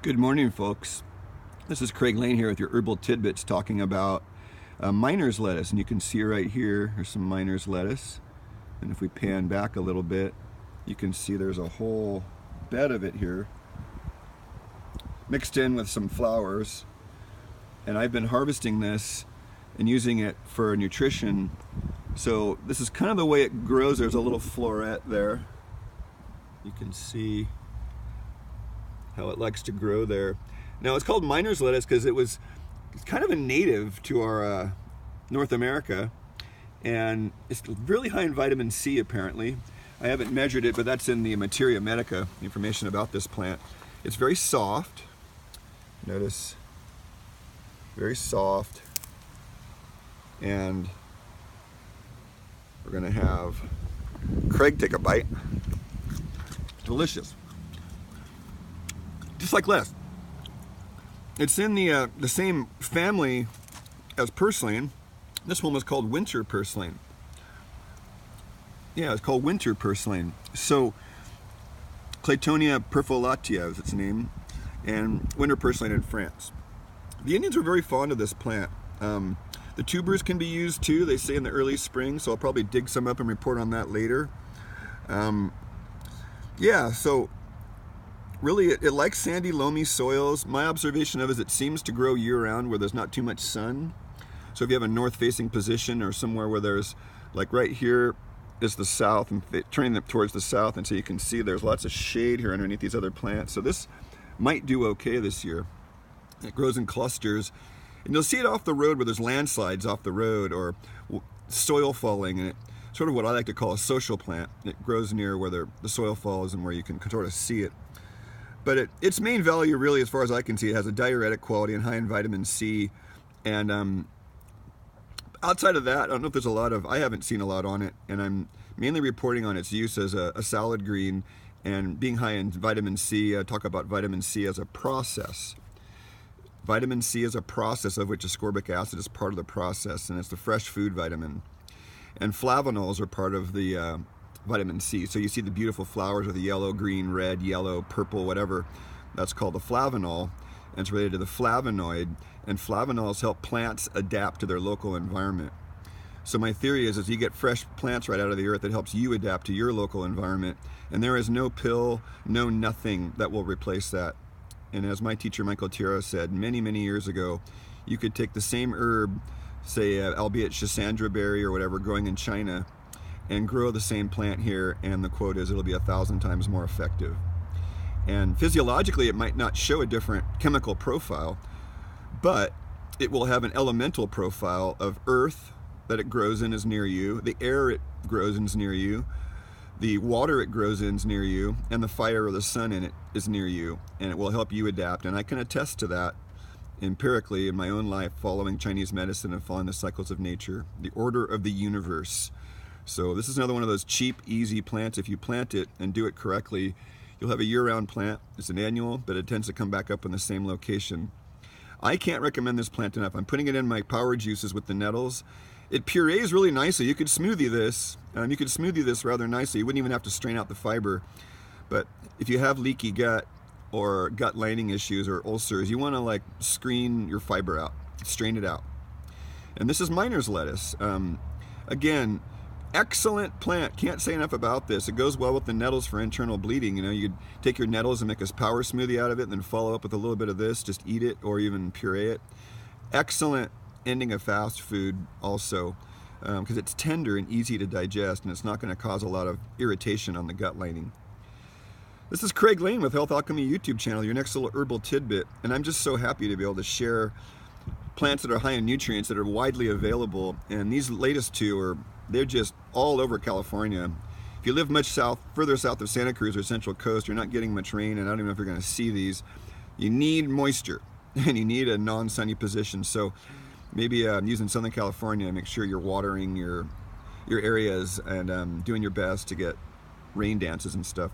Good morning, folks. This is Craig Lane here with your Herbal Tidbits talking about miner's lettuce. And you can see right here, there's some miner's lettuce. And if we pan back a little bit, you can see there's a whole bed of it here mixed in with some flowers. And I've been harvesting this and using it for nutrition. So this is kind of the way it grows. There's a little floret there. You can see how it likes to grow there. Now it's called miner's lettuce because it's kind of a native to our North America, and it's really high in vitamin C apparently. I haven't measured it, but that's in the Materia Medica information about this plant. It's very soft. Notice, very soft. And we're gonna have Craig take a bite. Delicious. Just like lettuce. It's in the same family as purslane. This one was called winter purslane. Yeah, it's called winter purslane. So, Claytonia perfolatia is its name, and winter purslane in France. The Indians were very fond of this plant. The tubers can be used too, they say in the early spring, so I'll probably dig some up and report on that later. Yeah, so really, it likes sandy, loamy soils. My observation of it is it seems to grow year-round where there's not too much sun. So if you have a north-facing position or somewhere where there's, like right here is the south, and turning them towards the south, and so you can see there's lots of shade here underneath these other plants. So this might do okay this year. It grows in clusters, and you'll see it off the road where there's landslides off the road or soil falling, and it's sort of what I like to call a social plant. It grows near where the soil falls and where you can sort of see it. But its main value, really, as far as I can see, it has a diuretic quality and high in vitamin C. And outside of that, I don't know if there's a lot of, I haven't seen a lot on it. And I'm mainly reporting on its use as a salad green and being high in vitamin C. I talk about vitamin C as a process. Vitamin C is a process of which ascorbic acid is part of the process, and it's the fresh food vitamin. And flavonols are part of the vitamin C. So you see the beautiful flowers with the yellow, green, red, yellow, purple, whatever. That's called a flavonol, and it's related to the flavonoid. And flavonols help plants adapt to their local environment. So my theory is you get fresh plants right out of the earth, it helps you adapt to your local environment. And there is no pill, no nothing that will replace that. And as my teacher Michael Tierra said many, many years ago, you could take the same herb, say, albeit Schisandra berry or whatever, growing in China, and grow the same plant here, and the quote is it'll be 1,000 times more effective. And physiologically it might not show a different chemical profile, but it will have an elemental profile of earth that it grows in is near you, the air it grows in is near you, the water it grows in is near you, and the fire or the sun in it is near you, and it will help you adapt. And I can attest to that empirically in my own life, following Chinese medicine and following the cycles of nature, the order of the universe. So this is another one of those cheap, easy plants. If you plant it and do it correctly, you'll have a year-round plant. It's an annual, but it tends to come back up in the same location. I can't recommend this plant enough. I'm putting it in my power juices with the nettles. It purees really nicely. You could smoothie this. You could smoothie this rather nicely. You wouldn't even have to strain out the fiber. But if you have leaky gut or gut lining issues or ulcers, you want to screen your fiber out, strain it out. And this is miner's lettuce. Again, excellent plant. Can't say enough about this. It goes well with the nettles for internal bleeding. You know, you could take your nettles and make a power smoothie out of it, and then follow up with a little bit of this. Just eat it or even puree it. Excellent ending of fast food also, because it's tender and easy to digest, and it's not going to cause a lot of irritation on the gut lining. This is Craig Lane with Health Alchemy YouTube channel, your next little herbal tidbit, and I'm just so happy to be able to share plants that are high in nutrients that are widely available. And these latest two they're just all over California. If you live much further south of Santa Cruz or Central Coast, you're not getting much rain, and I don't even know if you're going to see these. You need moisture, and you need a non-sunny position. So maybe using Southern California, make sure you're watering your areas and doing your best to get rain dances and stuff.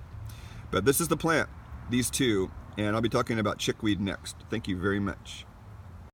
But this is the plant, these two, and I'll be talking about chickweed next. Thank you very much.